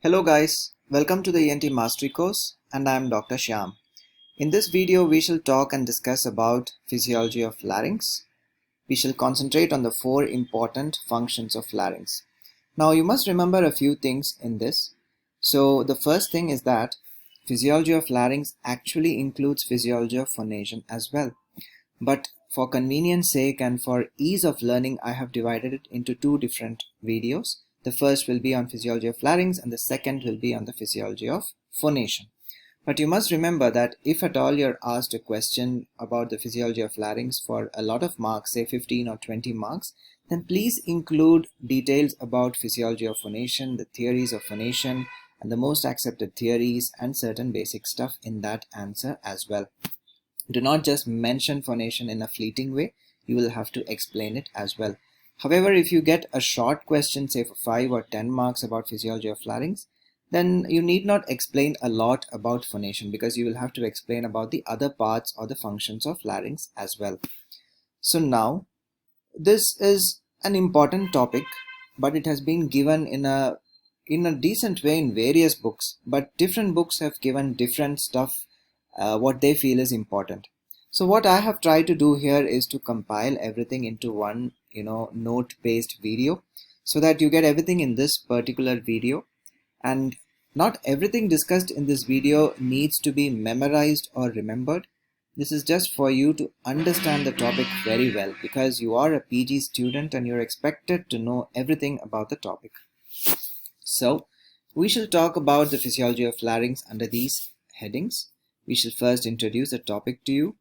Hello guys, welcome to the ENT Mastery course and I am Dr. Shyam. In this video we shall talk and discuss about physiology of larynx. We shall concentrate on the four important functions of larynx. Now you must remember a few things in this. So the first thing is that physiology of larynx actually includes physiology of phonation as well. But for convenience sake and for ease of learning, I have divided it into two different videos. The first will be on physiology of larynx and the second will be on the physiology of phonation. But you must remember that if at all you're asked a question about the physiology of larynx for a lot of marks, say 15 or 20 marks, then please include details about physiology of phonation, the theories of phonation, and the most accepted theories and certain basic stuff in that answer as well. Do not just mention phonation in a fleeting way, you will have to explain it as well. However, if you get a short question, say for 5 or 10 marks about physiology of larynx, then you need not explain a lot about phonation because you will have to explain about the other parts or the functions of larynx as well. So now, this is an important topic, but it has been given in a decent way in various books, but different books have given different stuff, what they feel is important. So what I have tried to do here is to compile everything into one note-based video so that you get everything in this particular video, and not everything discussed in this video needs to be memorized or remembered. This is just for you to understand the topic very well because you are a PG student and you're expected to know everything about the topic. So we shall talk about the physiology of larynx under these headings. We shall first introduce a topic to you.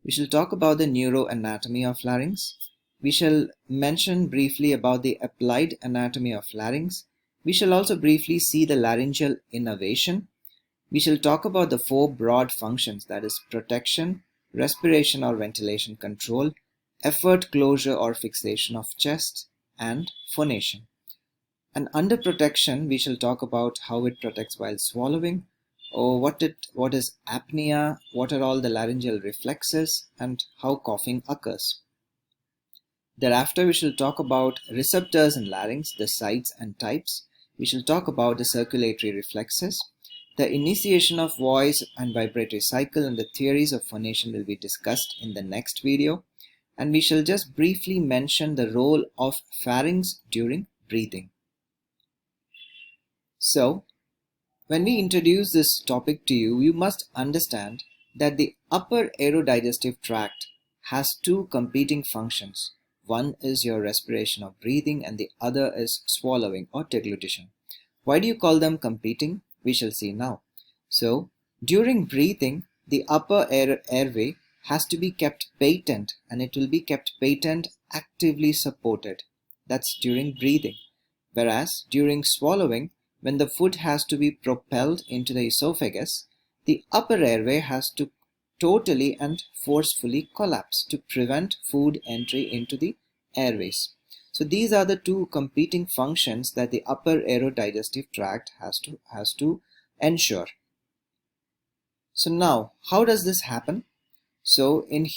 We shall talk about the neuroanatomy of larynx. We shall mention briefly about the applied anatomy of larynx. We shall also briefly see the laryngeal innervation. We shall talk about the four broad functions, that is protection, respiration or ventilation control, effort closure or fixation of chest, and phonation. And under protection, we shall talk about how it protects while swallowing, or what is apnea, what are all the laryngeal reflexes, and how coughing occurs. Thereafter, we shall talk about receptors in larynx, the sites and types. We shall talk about the circulatory reflexes. The initiation of voice and vibratory cycle and the theories of phonation will be discussed in the next video. And we shall just briefly mention the role of pharynx during breathing. So, when we introduce this topic to you, you must understand that the upper aerodigestive tract has two competing functions. One is your respiration or breathing and the other is swallowing or deglutition. Why do you call them competing? We shall see now. So, during breathing, the upper airway has to be kept patent, and it will be kept patent actively supported. That's during breathing. Whereas during swallowing, when the food has to be propelled into the esophagus, the upper airway has to totally and forcefully collapse to prevent food entry into the airways. So these are the two competing functions that the upper aerodigestive tract has to ensure. So now, how does this happen? So in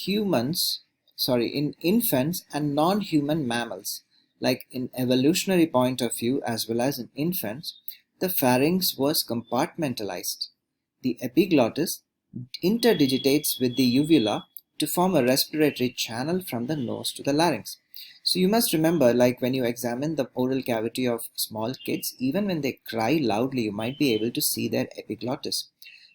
infants and non-human mammals, like in evolutionary point of view as well as in infants, the pharynx was compartmentalized. The epiglottis interdigitates with the uvula to form a respiratory channel from the nose to the larynx. So you must remember, like when you examine the oral cavity of small kids, even when they cry loudly, you might be able to see their epiglottis.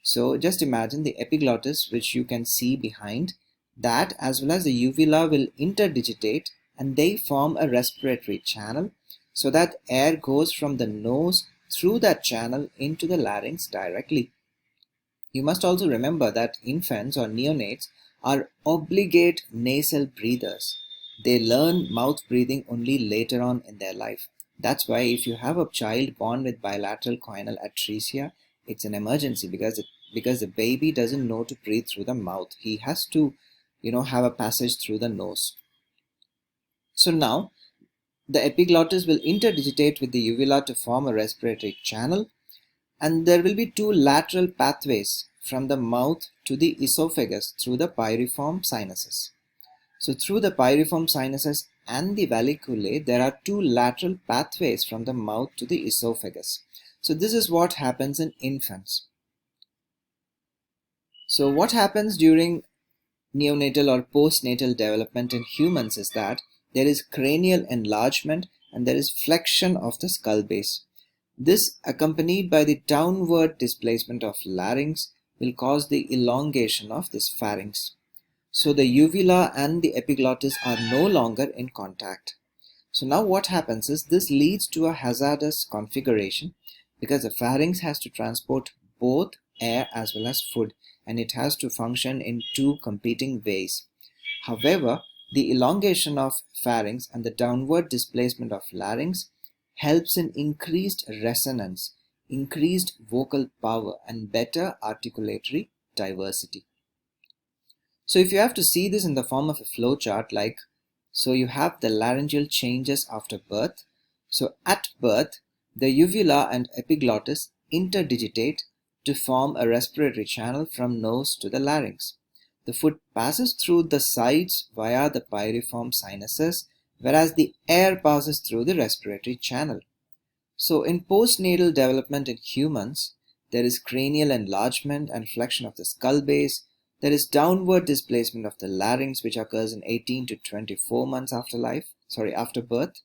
So just imagine the epiglottis, which you can see behind that, as well as the uvula will interdigitate and they form a respiratory channel so that air goes from the nose through that channel into the larynx directly. You must also remember that infants or neonates are obligate nasal breathers. They learn mouth breathing only later on in their life. That's why if you have a child born with bilateral choanal atresia, it's an emergency because the baby doesn't know to breathe through the mouth. He has to, have a passage through the nose. So now, the epiglottis will interdigitate with the uvula to form a respiratory channel, and there will be two lateral pathways from the mouth to the esophagus through the pyriform sinuses. So through the pyriform sinuses and the valleculae, there are two lateral pathways from the mouth to the esophagus. So this is what happens in infants. So what happens during neonatal or postnatal development in humans is that there is cranial enlargement and there is flexion of the skull base. This, accompanied by the downward displacement of larynx, will cause the elongation of this pharynx. So the uvula and the epiglottis are no longer in contact. So now what happens is this leads to a hazardous configuration because the pharynx has to transport both air as well as food, and it has to function in two competing ways. However, the elongation of pharynx and the downward displacement of larynx helps in increased resonance, increased vocal power, and better articulatory diversity. So if you have to see this in the form of a flow chart, so you have the laryngeal changes after birth. So at birth, the uvula and epiglottis interdigitate to form a respiratory channel from nose to the larynx. The food passes through the sides via the pyriform sinuses, whereas the air passes through the respiratory channel. So in postnatal development in humans, there is cranial enlargement and flexion of the skull base. There is downward displacement of the larynx, which occurs in 18 to 24 months after birth.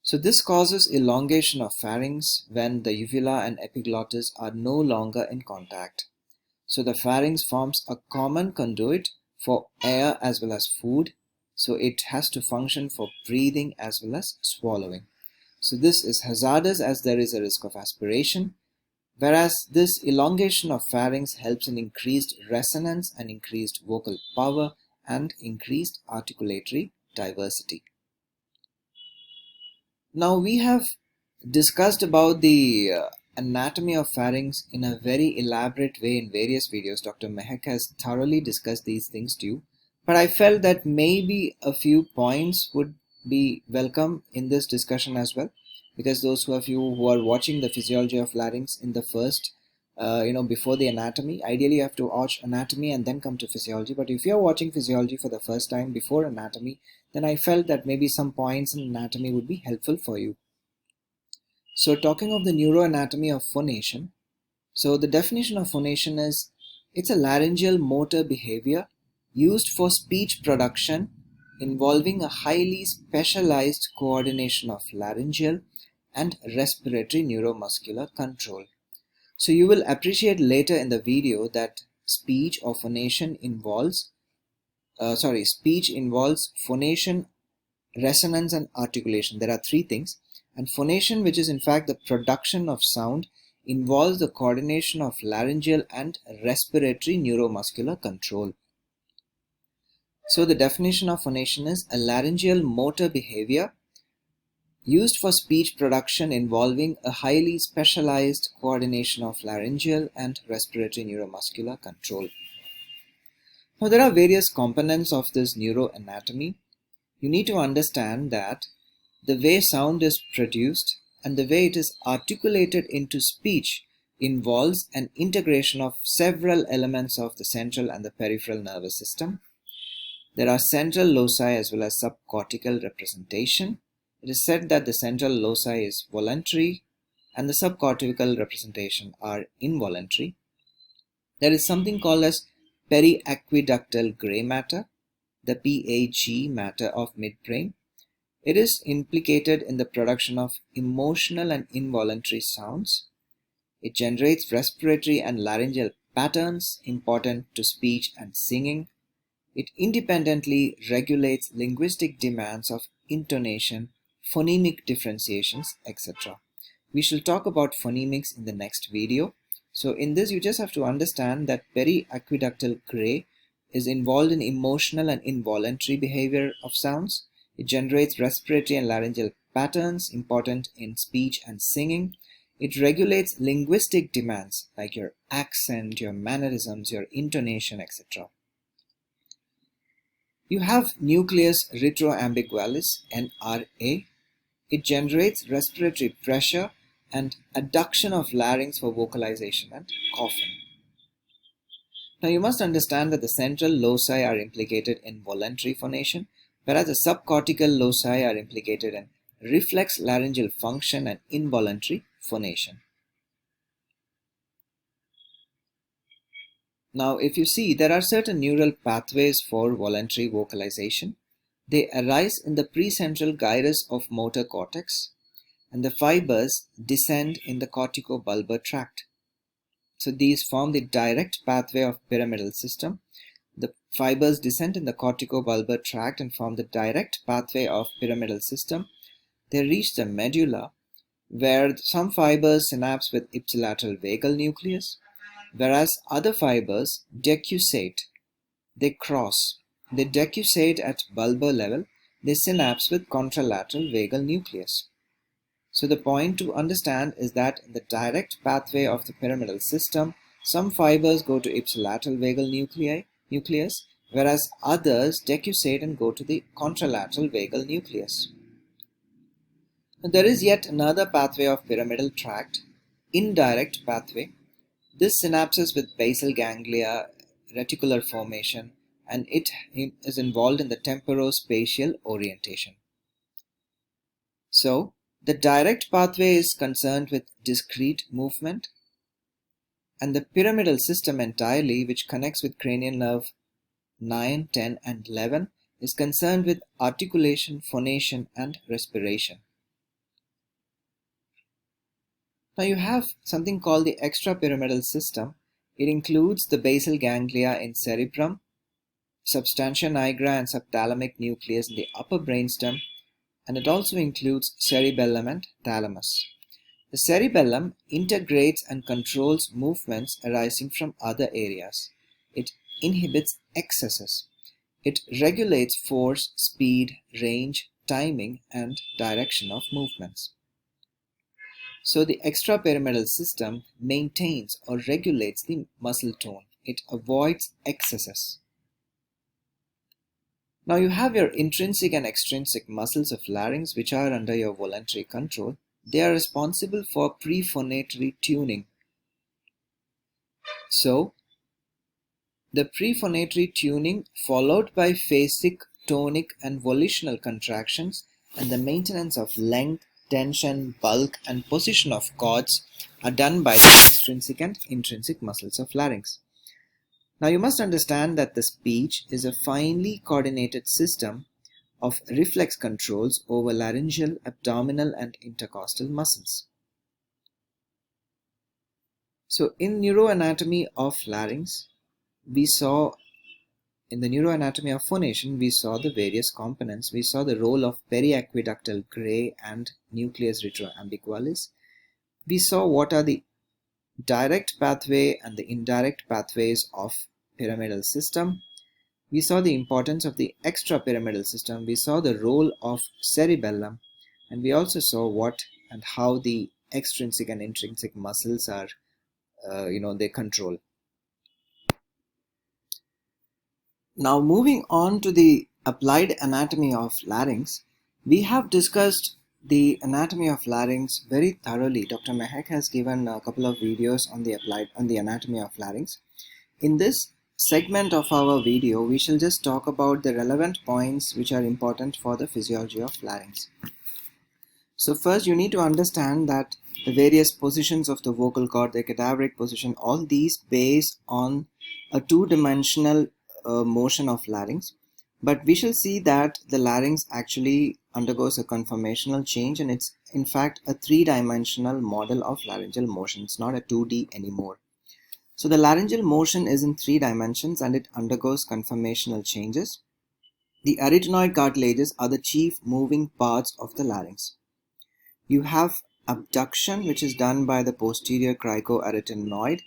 So this causes elongation of pharynx when the uvula and epiglottis are no longer in contact. So the pharynx forms a common conduit for air as well as food. So it has to function for breathing as well as swallowing. So this is hazardous as there is a risk of aspiration, whereas this elongation of pharynx helps in increased resonance and increased vocal power and increased articulatory diversity. Now we have discussed about the anatomy of pharynx in a very elaborate way in various videos. Dr. Mehak has thoroughly discussed these things to you, but I felt that maybe a few points would be welcome in this discussion as well, because those of you who are watching the physiology of larynx in the first before the anatomy, ideally you have to watch anatomy and then come to physiology. But if you're watching physiology for the first time before anatomy, then I felt that maybe some points in anatomy would be helpful for you. So talking of the neuroanatomy of phonation, so the definition of phonation is it's a laryngeal motor behavior used for speech production involving a highly specialized coordination of laryngeal and respiratory neuromuscular control. So you will appreciate later in the video that speech involves phonation, resonance, and articulation. There are three things. And phonation, which is in fact the production of sound, involves the coordination of laryngeal and respiratory neuromuscular control. So the definition of phonation is a laryngeal motor behavior used for speech production involving a highly specialized coordination of laryngeal and respiratory neuromuscular control. Now there are various components of this neuroanatomy. You need to understand that the way sound is produced and the way it is articulated into speech involves an integration of several elements of the central and the peripheral nervous system. There are central loci as well as subcortical representation. It is said that the central loci is voluntary and the subcortical representation are involuntary. There is something called as periaqueductal gray matter, the PAG matter of midbrain. It is implicated in the production of emotional and involuntary sounds. It generates respiratory and laryngeal patterns important to speech and singing. It independently regulates linguistic demands of intonation, phonemic differentiations, etc. We shall talk about phonemics in the next video. So in this you just have to understand that periaqueductal gray is involved in emotional and involuntary behavior of sounds. It generates respiratory and laryngeal patterns important in speech and singing. It regulates linguistic demands like your accent, your mannerisms, your intonation, etc. You have nucleus retroambigualis, NRA. It generates respiratory pressure and adduction of larynx for vocalization and coughing. Now you must understand that the central loci are implicated in voluntary phonation, whereas the subcortical loci are implicated in reflex laryngeal function and involuntary phonation. Now, if you see, there are certain neural pathways for voluntary vocalization. They arise in the precentral gyrus of motor cortex, and the fibers descend in the corticobulbar tract. So these form the direct pathway of pyramidal system. The fibers descend in the corticobulbar tract and form the direct pathway of pyramidal system. They reach the medulla, where some fibers synapse with ipsilateral vagal nucleus, whereas other fibers decussate. They cross. They decussate at bulbar level. They synapse with contralateral vagal nucleus. So the point to understand is that in the direct pathway of the pyramidal system, some fibers go to ipsilateral vagal nucleus, whereas others decussate and go to the contralateral vagal nucleus. Now, there is yet another pathway of pyramidal tract, indirect pathway. This synapses with basal ganglia, reticular formation, and it is involved in the temporospatial orientation. So, the direct pathway is concerned with discrete movement, and the pyramidal system entirely, which connects with cranial nerve 9, 10, and 11, is concerned with articulation, phonation, and respiration. Now you have something called the extrapyramidal system. It includes the basal ganglia in cerebrum, substantia nigra and subthalamic nucleus in the upper brainstem, and it also includes cerebellum and thalamus. The cerebellum integrates and controls movements arising from other areas. It inhibits excesses. It regulates force, speed, range, timing, and direction of movements. So the extrapyramidal system maintains or regulates the muscle tone. It avoids excesses. Now you have your intrinsic and extrinsic muscles of larynx, which are under your voluntary control. They are responsible for prephonatory tuning. So the prephonatory tuning, followed by phasic, tonic, and volitional contractions, and the maintenance of length, tension, bulk, and position of chords, are done by the extrinsic and intrinsic muscles of larynx. Now you must understand that the speech is a finely coordinated system of reflex controls over laryngeal, abdominal, and intercostal muscles. So in neuroanatomy of larynx, we saw in the neuroanatomy of phonation, we saw the various components. We saw the role of periaqueductal gray and nucleus retroambiqualis. We saw what are the direct pathway and the indirect pathways of pyramidal system. We saw the importance of the extrapyramidal system. We saw the role of cerebellum, and we also saw what and how the extrinsic and intrinsic muscles are, they control. Now moving on to the applied anatomy of larynx, we have discussed the anatomy of larynx very thoroughly. Dr. Mehak has given a couple of videos on the anatomy of larynx. In this segment of our video, we shall just talk about the relevant points which are important for the physiology of larynx. So first you need to understand that the various positions of the vocal cord, the cadaveric position, all these based on a two-dimensional motion of larynx, but we shall see that the larynx actually undergoes a conformational change, and it's in fact a three-dimensional model of laryngeal motion. It's not a 2D anymore. So the laryngeal motion is in 3 dimensions and it undergoes conformational changes. The arytenoid cartilages are the chief moving parts of the larynx. You have abduction, which is done by the posterior cricoarytenoid.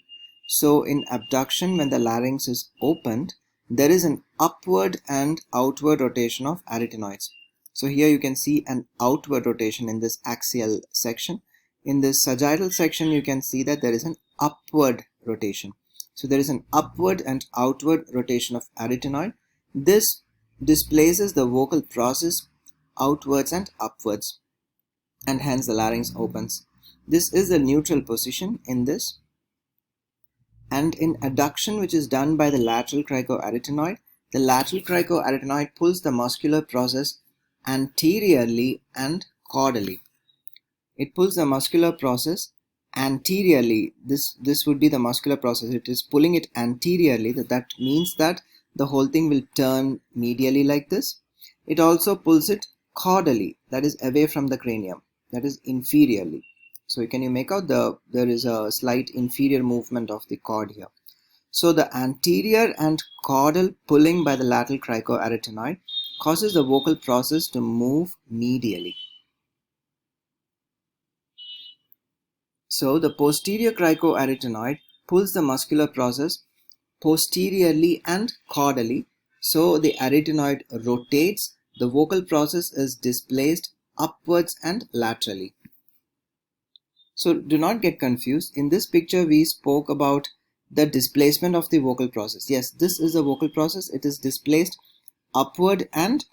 So in abduction, when the larynx is opened, there is an upward and outward rotation of arytenoids. So here you can see an outward rotation in this axial section. In this sagittal section, you can see that there is an upward rotation. So there is an upward and outward rotation of arytenoid. This displaces the vocal process outwards and upwards, and hence the larynx opens. This is the neutral position in this. And in adduction, which is done by the lateral cricoarytenoid, the lateral cricoarytenoid pulls the muscular process anteriorly and caudally. It pulls the muscular process anteriorly. This would be the muscular process. It is pulling it anteriorly. That means that the whole thing will turn medially like this. It also pulls it caudally, that is away from the cranium, that is inferiorly. So can you make out there is a slight inferior movement of the cord here. So the anterior and caudal pulling by the lateral cricoarytenoid causes the vocal process to move medially. So the posterior cricoarytenoid pulls the muscular process posteriorly and caudally. So the arytenoid rotates, the vocal process is displaced upwards and laterally. So do not get confused. In this picture we spoke about the displacement of the vocal process. Yes, this is the vocal process. It is displaced upward and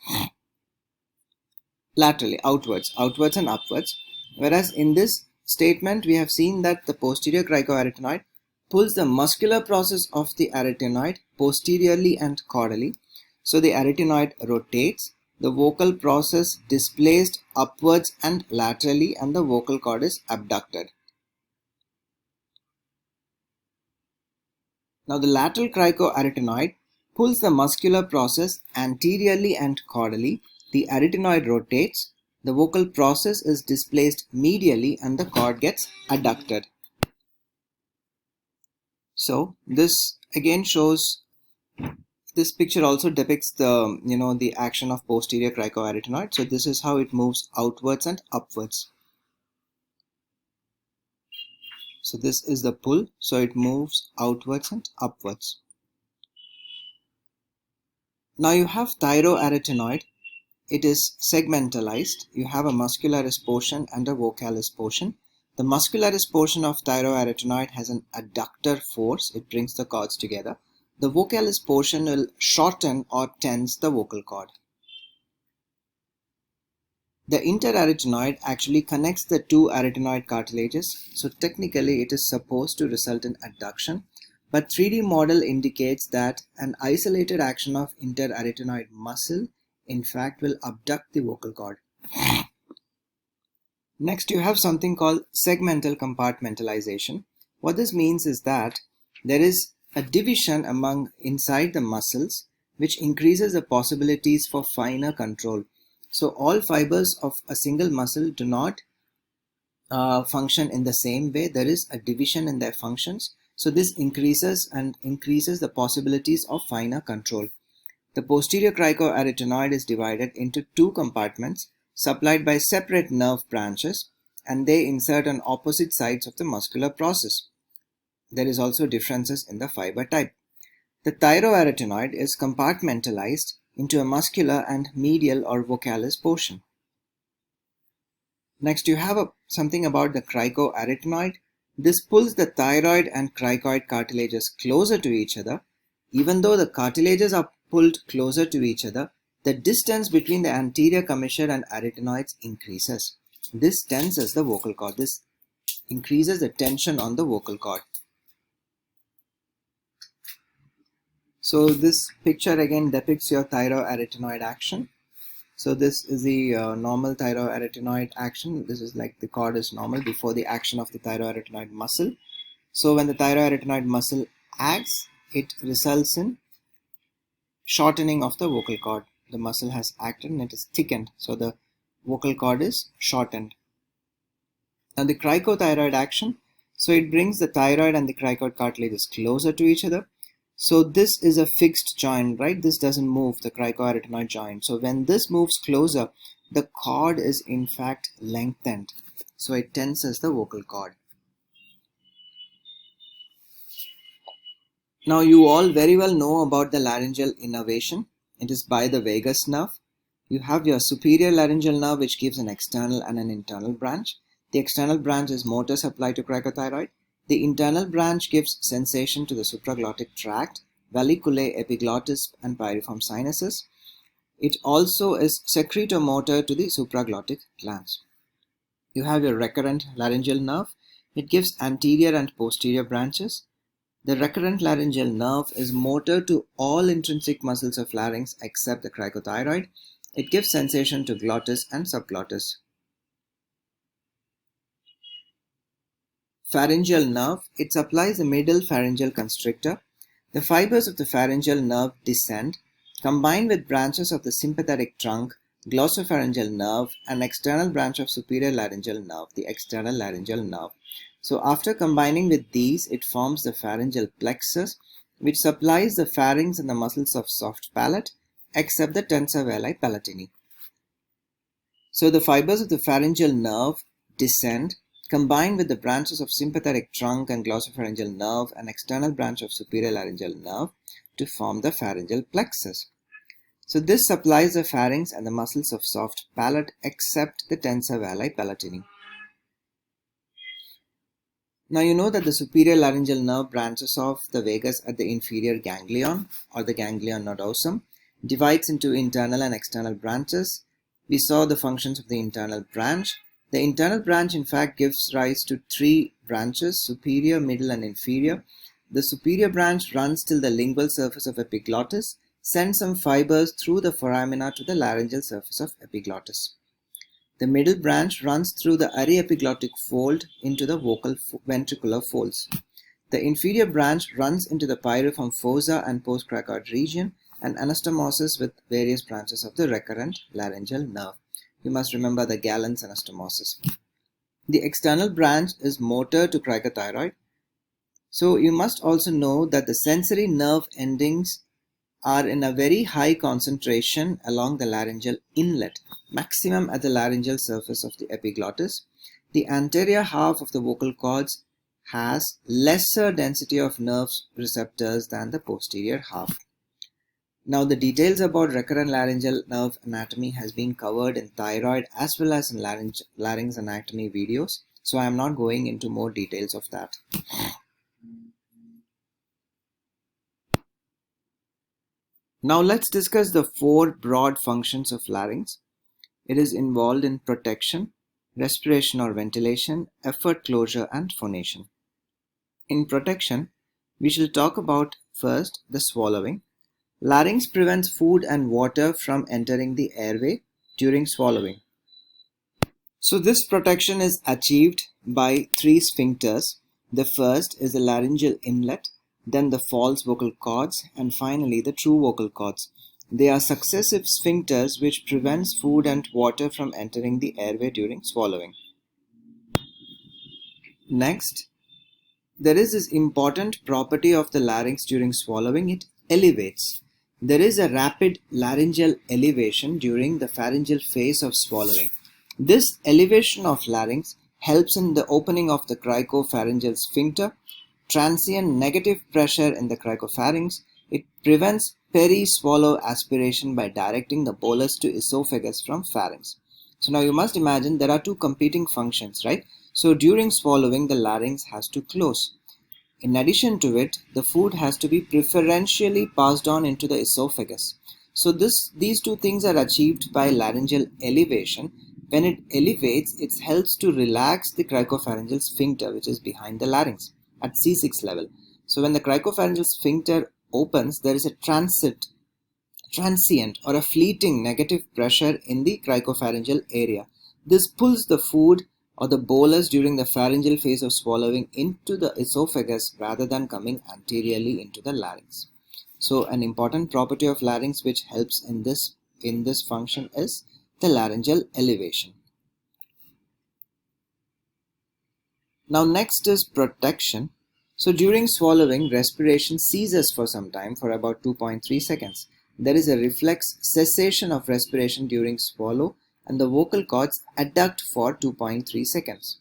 laterally, outwards and upwards. Whereas in this statement we have seen that the posterior cricoarytenoid pulls the muscular process of the arytenoid posteriorly and caudally. So the arytenoid rotates, the vocal process displaced upwards and laterally, and the vocal cord is abducted. Now the lateral cricoarytenoid pulls the muscular process anteriorly and caudally. The arytenoid rotates, the vocal process is displaced medially, and the cord gets adducted. So this again shows, this picture also depicts the action of posterior cricoarytenoid. So this is how it moves outwards and upwards. So this is the pull, so it moves outwards and upwards. Now you have thyroarytenoid. It is segmentalized. You have a muscularis portion and a vocalis portion. The muscularis portion of thyroarytenoid has an adductor force. It brings the cords together. The vocalis portion will shorten or tense the vocal cord. The interarytenoid actually connects the two arytenoid cartilages. So technically it is supposed to result in adduction. But 3D model indicates that an isolated action of interarytenoid muscle in fact will abduct the vocal cord. Next you have something called segmental compartmentalization. What this means is that there is a division inside the muscles which increases the possibilities for finer control. So all fibers of a single muscle do not function in the same way. There is a division in their functions. So this increases the possibilities of finer control. The posterior cricoarytenoid is divided into two compartments supplied by separate nerve branches, and they insert on opposite sides of the muscular process. There is also differences in the fiber type. The thyroarytenoid is compartmentalized into a muscular and medial or vocalis portion. Next you have something about the cricoarytenoid. This pulls the thyroid and cricoid cartilages closer to each other. Even though the cartilages are pulled closer to each other, the distance between the anterior commissure and arytenoids increases. This tenses the vocal cord. This increases the tension on the vocal cord. So this picture again depicts your thyroarytenoid action. So this is the normal thyroarytenoid action. This is like the cord is normal before the action of the thyroarytenoid muscle. So when the thyroarytenoid muscle acts, it results in shortening of the vocal cord. The muscle has acted and it is thickened, so the vocal cord is shortened. Now the cricothyroid action, so it brings the thyroid and the cricoid cartilages closer to each other. So this is a fixed joint, right? This doesn't move, the cricoarytenoid joint. So when this moves closer, the cord is in fact lengthened. So it tenses the vocal cord. Now you all very well know about the laryngeal innervation. It is by the vagus nerve. You have your superior laryngeal nerve which gives an external and an internal branch. The external branch is motor supply to cricothyroid. The internal branch gives sensation to the supraglottic tract, valleculae, epiglottis and pyriform sinuses. It also is secretomotor to the supraglottic glands. You have your recurrent laryngeal nerve. It gives anterior and posterior branches. The recurrent laryngeal nerve is motor to all intrinsic muscles of larynx except the cricothyroid. It gives sensation to glottis and subglottis. pharyngeal nerve, it supplies the middle pharyngeal constrictor. The fibers of the pharyngeal nerve descend, combine with branches of the sympathetic trunk, glossopharyngeal nerve, and external branch of superior laryngeal nerve, the external laryngeal nerve. So after combining with these, it forms the pharyngeal plexus, which supplies the pharynx and the muscles of soft palate, except the tensor veli palatini. So the fibers of the pharyngeal nerve descend, combine with the branches of sympathetic trunk and glossopharyngeal nerve and external branch of superior laryngeal nerve to form the pharyngeal plexus. So this supplies the pharynx and the muscles of soft palate except the tensor veli palatini. Now you know that the superior laryngeal nerve branches off the vagus at the inferior ganglion or the ganglion nodosum, divides into internal and external branches. We saw the functions of the internal branch. The internal branch in fact gives rise to three branches, superior, middle and inferior. The superior branch runs till the lingual surface of epiglottis, sends some fibers through the foramina to the laryngeal surface of epiglottis. The middle branch runs through the aryepiglottic fold into the vocal ventricular folds. The inferior branch runs into the pyriform fossa and postcricoid region and anastomosis with various branches of the recurrent laryngeal nerve. You must remember the Gallen's anastomosis. The external branch is motor to cricothyroid. So you must also know that the sensory nerve endings are in a very high concentration along the laryngeal inlet, maximum at the laryngeal surface of the epiglottis. The anterior half of the vocal cords has lesser density of nerve receptors than the posterior half. Now the details about recurrent laryngeal nerve anatomy has been covered in thyroid as well as in larynx anatomy videos, so I am not going into more details of that. Now let's discuss the four broad functions of larynx. It is involved in protection, respiration or ventilation, effort closure and phonation. In protection, we shall talk about first the swallowing. Larynx prevents food and water from entering the airway during swallowing. So this protection is achieved by three sphincters. The first is the laryngeal inlet, then the false vocal cords, and finally the true vocal cords. They are successive sphincters which prevents food and water from entering the airway during swallowing. Next, there is this important property of the larynx during swallowing. It elevates. There is a rapid laryngeal elevation during the pharyngeal phase of swallowing. This elevation of larynx helps in the opening of the cricopharyngeal sphincter, transient negative pressure in the cricopharynx. It prevents peri-swallow aspiration by directing the bolus to esophagus from pharynx. So now you must imagine there are two competing functions, right? So during swallowing, the larynx has to close. In addition to it, the food has to be preferentially passed on into the esophagus. So these two things are achieved by laryngeal elevation. When it elevates, it helps to relax the cricopharyngeal sphincter, which is behind the larynx at C6 level. So when the cricopharyngeal sphincter opens, there is a transient or a fleeting negative pressure in the cricopharyngeal area. This pulls the food or the bolus during the pharyngeal phase of swallowing into the esophagus rather than coming anteriorly into the larynx. So an important property of larynx which helps in this function is the laryngeal elevation. Now next is protection. So during swallowing, respiration ceases for some time, for about 2.3 seconds. There is a reflex cessation of respiration during swallow and the vocal cords adduct for 2.3 seconds.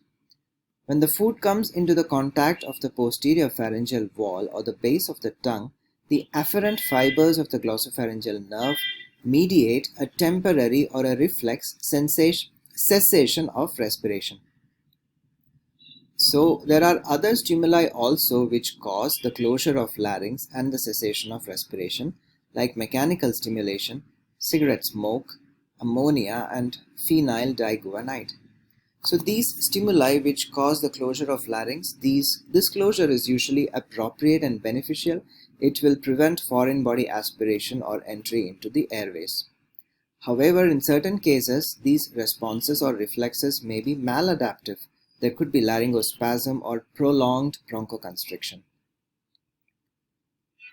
When the food comes into the contact of the posterior pharyngeal wall or the base of the tongue, the afferent fibers of the glossopharyngeal nerve mediate a temporary or a reflex cessation of respiration. So there are other stimuli also which cause the closure of larynx and the cessation of respiration, like mechanical stimulation, cigarette smoke, ammonia and phenyl diguanide. So these stimuli which cause the closure of larynx, this closure is usually appropriate and beneficial. It will prevent foreign body aspiration or entry into the airways. However, in certain cases, these responses or reflexes may be maladaptive, There could be laryngospasm or prolonged bronchoconstriction.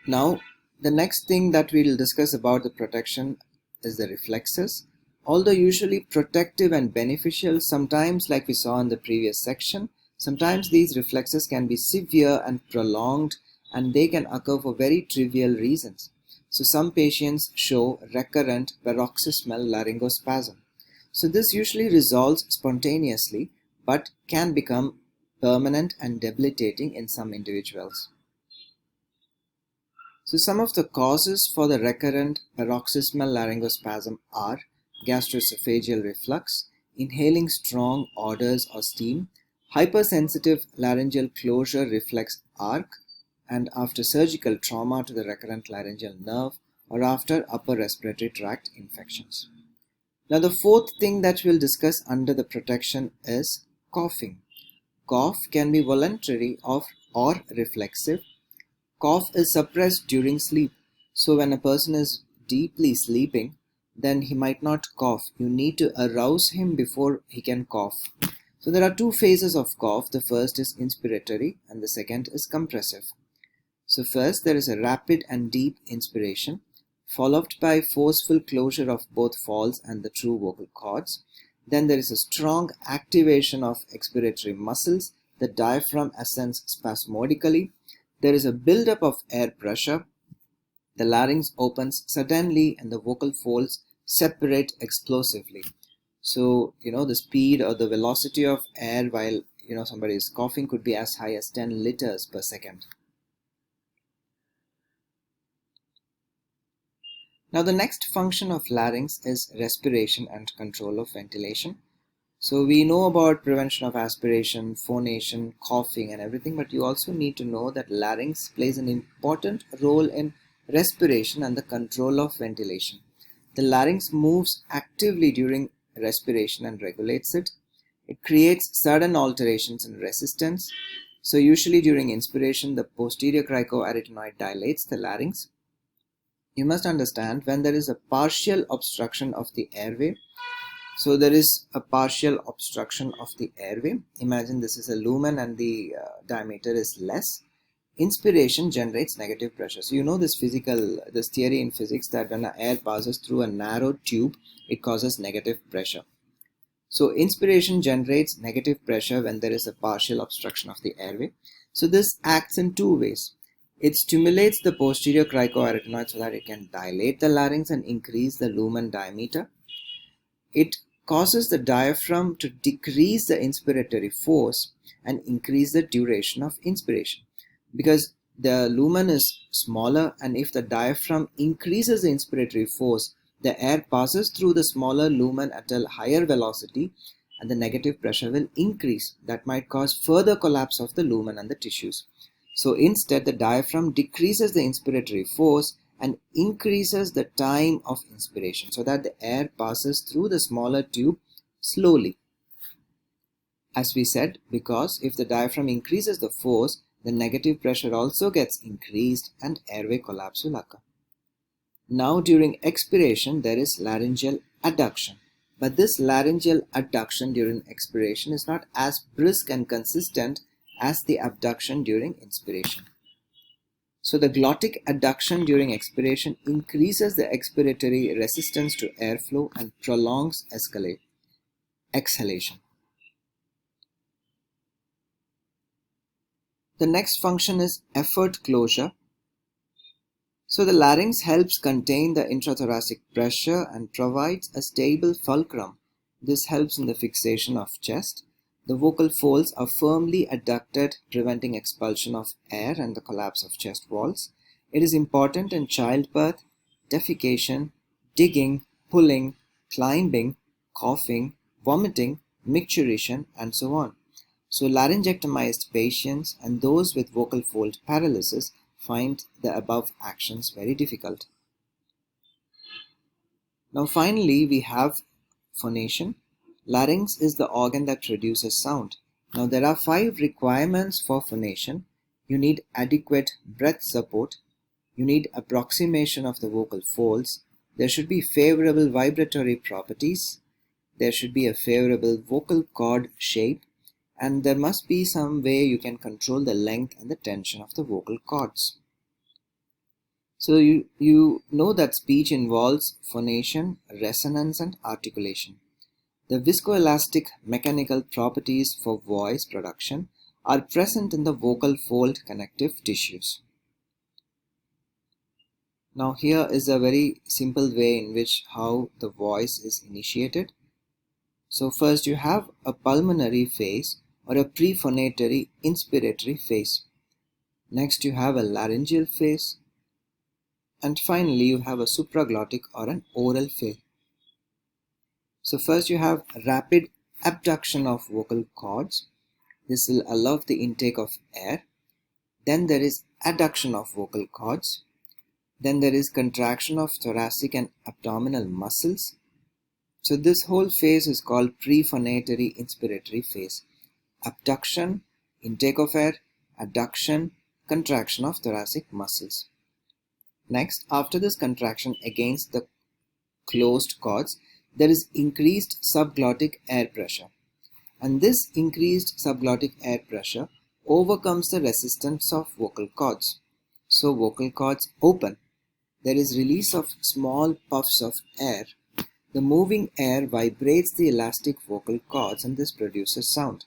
Now, the next thing that we'll discuss about the protection is the reflexes. Although usually protective and beneficial, sometimes, like we saw in the previous section, sometimes these reflexes can be severe and prolonged, and they can occur for very trivial reasons. So some patients show recurrent paroxysmal laryngospasm. So this usually resolves spontaneously but can become permanent and debilitating in some individuals. So some of the causes for the recurrent paroxysmal laryngospasm are gastroesophageal reflux, inhaling strong odors or steam, hypersensitive laryngeal closure reflex arc, and after surgical trauma to the recurrent laryngeal nerve or after upper respiratory tract infections. Now the fourth thing that we'll discuss under the protection is coughing. Cough can be voluntary or reflexive. Cough is suppressed during sleep. So when a person is deeply sleeping, then he might not cough. You need to arouse him before he can cough. So there are two phases of cough. The first is inspiratory and the second is compressive. So first there is a rapid and deep inspiration, followed by forceful closure of both falls and the true vocal cords. Then there is a strong activation of expiratory muscles. The diaphragm ascends spasmodically. There is a buildup of air pressure. The larynx opens suddenly and the vocal folds separate explosively. So, the speed or the velocity of air while, somebody is coughing could be as high as 10 liters per second. Now, the next function of larynx is respiration and control of ventilation. So we know about prevention of aspiration, phonation, coughing and everything, but you also need to know that larynx plays an important role in respiration and the control of ventilation. The larynx moves actively during respiration and regulates it. It creates sudden alterations in resistance. So usually during inspiration, the posterior cricoarytenoid dilates the larynx. You must understand when there is a partial obstruction of the airway. So there is a partial obstruction of the airway. Imagine this is a lumen and the diameter is less. Inspiration generates negative pressure. So you know this theory in physics that when air passes through a narrow tube, it causes negative pressure. So inspiration generates negative pressure when there is a partial obstruction of the airway. So this acts in two ways. It stimulates the posterior cricoarytenoid so that it can dilate the larynx and increase the lumen diameter. It causes the diaphragm to decrease the inspiratory force and increase the duration of inspiration. Because the lumen is smaller, and if the diaphragm increases the inspiratory force, the air passes through the smaller lumen at a higher velocity and the negative pressure will increase. That might cause further collapse of the lumen and the tissues. So instead, the diaphragm decreases the inspiratory force and increases the time of inspiration so that the air passes through the smaller tube slowly. As we said, because if the diaphragm increases the force, the negative pressure also gets increased and airway collapse will occur. Now during expiration, there is laryngeal adduction. But this laryngeal adduction during expiration is not as brisk and consistent as the abduction during inspiration. So the glottic adduction during expiration increases the expiratory resistance to airflow and prolongs exhalation. The next function is effort closure. So the larynx helps contain the intrathoracic pressure and provides a stable fulcrum. This helps in the fixation of chest. The vocal folds are firmly adducted, preventing expulsion of air and the collapse of chest walls. It is important in childbirth, defecation, digging, pulling, climbing, coughing, vomiting, micturition, and so on. So laryngectomized patients and those with vocal fold paralysis find the above actions very difficult. Now finally, we have phonation. Larynx is the organ that produces sound. Now there are 5 requirements for phonation. You need adequate breath support. You need approximation of the vocal folds. There should be favorable vibratory properties. There should be a favorable vocal cord shape. and there must be some way you can control the length and the tension of the vocal cords. So you know that speech involves phonation, resonance, and articulation. The viscoelastic mechanical properties for voice production are present in the vocal fold connective tissues. Now here is a very simple way in which how the voice is initiated. So first you have a pulmonary phase or a prephonatory inspiratory phase. Next you have a laryngeal phase. And finally you have a supraglottic or an oral phase. So first you have rapid abduction of vocal cords. This will allow the intake of air. Then there is adduction of vocal cords. Then there is contraction of thoracic and abdominal muscles. So this whole phase is called prephonatory inspiratory phase. Abduction, intake of air, adduction, contraction of thoracic muscles. Next, after this contraction against the closed cords, there is increased subglottic air pressure. And this increased subglottic air pressure overcomes the resistance of vocal cords. So vocal cords open. There is release of small puffs of air. The moving air vibrates the elastic vocal cords and this produces sound.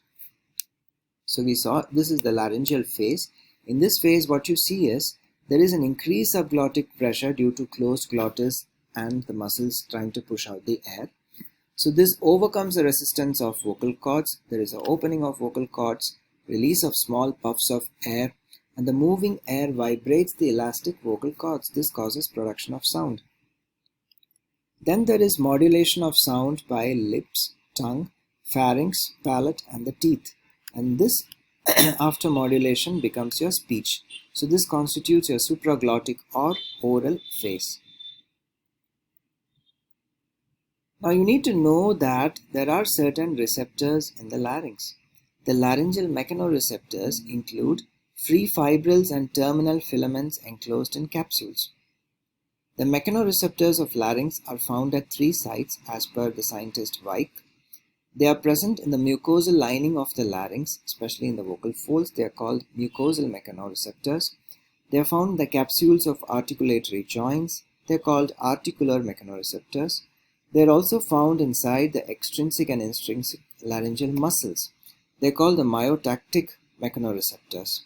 So we saw this is the laryngeal phase. In this phase what you see is there is an increased subglottic pressure due to closed glottis and the muscles trying to push out the air. So this overcomes the resistance of vocal cords. There is an opening of vocal cords, release of small puffs of air, and the moving air vibrates the elastic vocal cords. This causes production of sound. Then there is modulation of sound by lips, tongue, pharynx, palate, and the teeth. And this after modulation becomes your speech. So this constitutes your supraglottic or oral phase. Now you need to know that there are certain receptors in the larynx. The laryngeal mechanoreceptors include free fibrils and terminal filaments enclosed in capsules. The mechanoreceptors of larynx are found at 3 sites as per the scientist Weik. They are present in the mucosal lining of the larynx, especially in the vocal folds. They are called mucosal mechanoreceptors. They are found in the capsules of articulatory joints. They are called articular mechanoreceptors. They are also found inside the extrinsic and intrinsic laryngeal muscles. They are called the myotactic mechanoreceptors.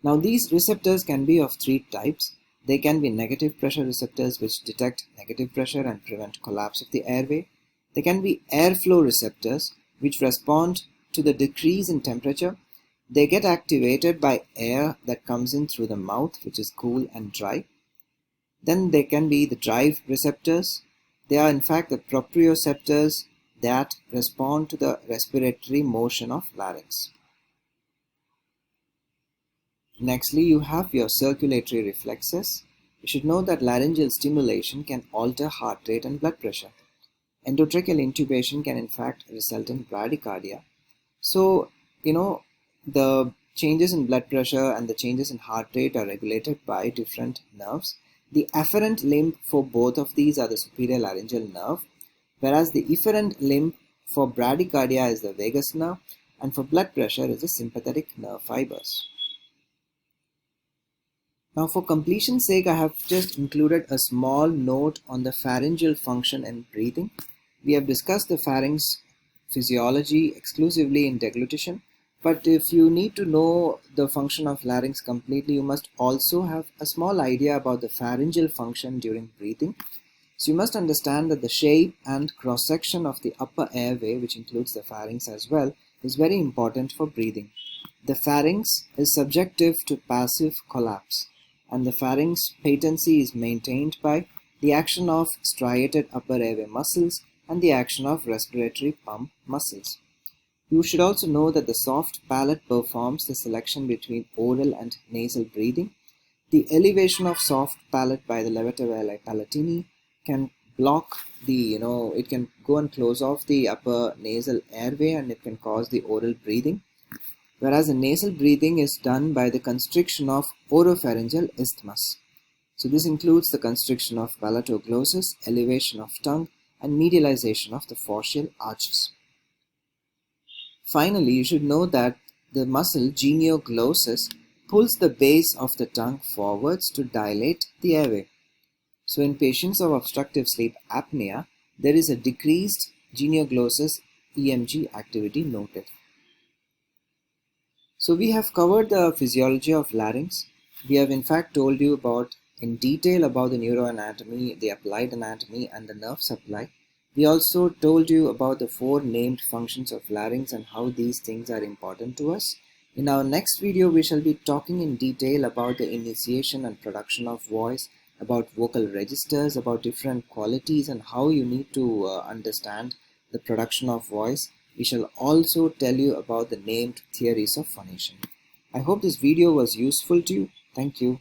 Now these receptors can be of 3 types. They can be negative pressure receptors which detect negative pressure and prevent collapse of the airway. They can be airflow receptors which respond to the decrease in temperature. They get activated by air that comes in through the mouth, which is cool and dry. Then there can be the drive receptors. They are in fact the proprioceptors that respond to the respiratory motion of larynx. Nextly, you have your circulatory reflexes. You should know that laryngeal stimulation can alter heart rate and blood pressure. Endotracheal intubation can in fact result in bradycardia. So, the changes in blood pressure and the changes in heart rate are regulated by different nerves. The afferent limb for both of these are the superior laryngeal nerve, whereas the efferent limb for bradycardia is the vagus nerve, and for blood pressure is the sympathetic nerve fibers. Now for completion's sake, I have just included a small note on the pharyngeal function and breathing. We have discussed the pharynx physiology exclusively in deglutition, but if you need to know the function of larynx completely, you must also have a small idea about the pharyngeal function during breathing. So you must understand that the shape and cross-section of the upper airway, which includes the pharynx as well, is very important for breathing. The pharynx is subjective to passive collapse, and the pharynx patency is maintained by the action of striated upper airway muscles and the action of respiratory pump muscles. You should also know that the soft palate performs the selection between oral and nasal breathing. The elevation of soft palate by the levator velar palatini can block it can go and close off the upper nasal airway and it can cause the oral breathing. Whereas the nasal breathing is done by the constriction of oropharyngeal isthmus. So this includes the constriction of palatoglossus, elevation of tongue, and medialization of the facial arches. Finally, you should know that the muscle genioglossus pulls the base of the tongue forwards to dilate the airway. So in patients of obstructive sleep apnea, there is a decreased genioglossus EMG activity noted. So we have covered the physiology of larynx. We have in fact told you in detail about the neuroanatomy, the applied anatomy, and the nerve supply. We also told you about the 4 named functions of larynx and how these things are important to us. In our next video, we shall be talking in detail about the initiation and production of voice, about vocal registers, about different qualities and how you need to understand the production of voice. We shall also tell you about the named theories of phonation. I hope this video was useful to you. Thank you.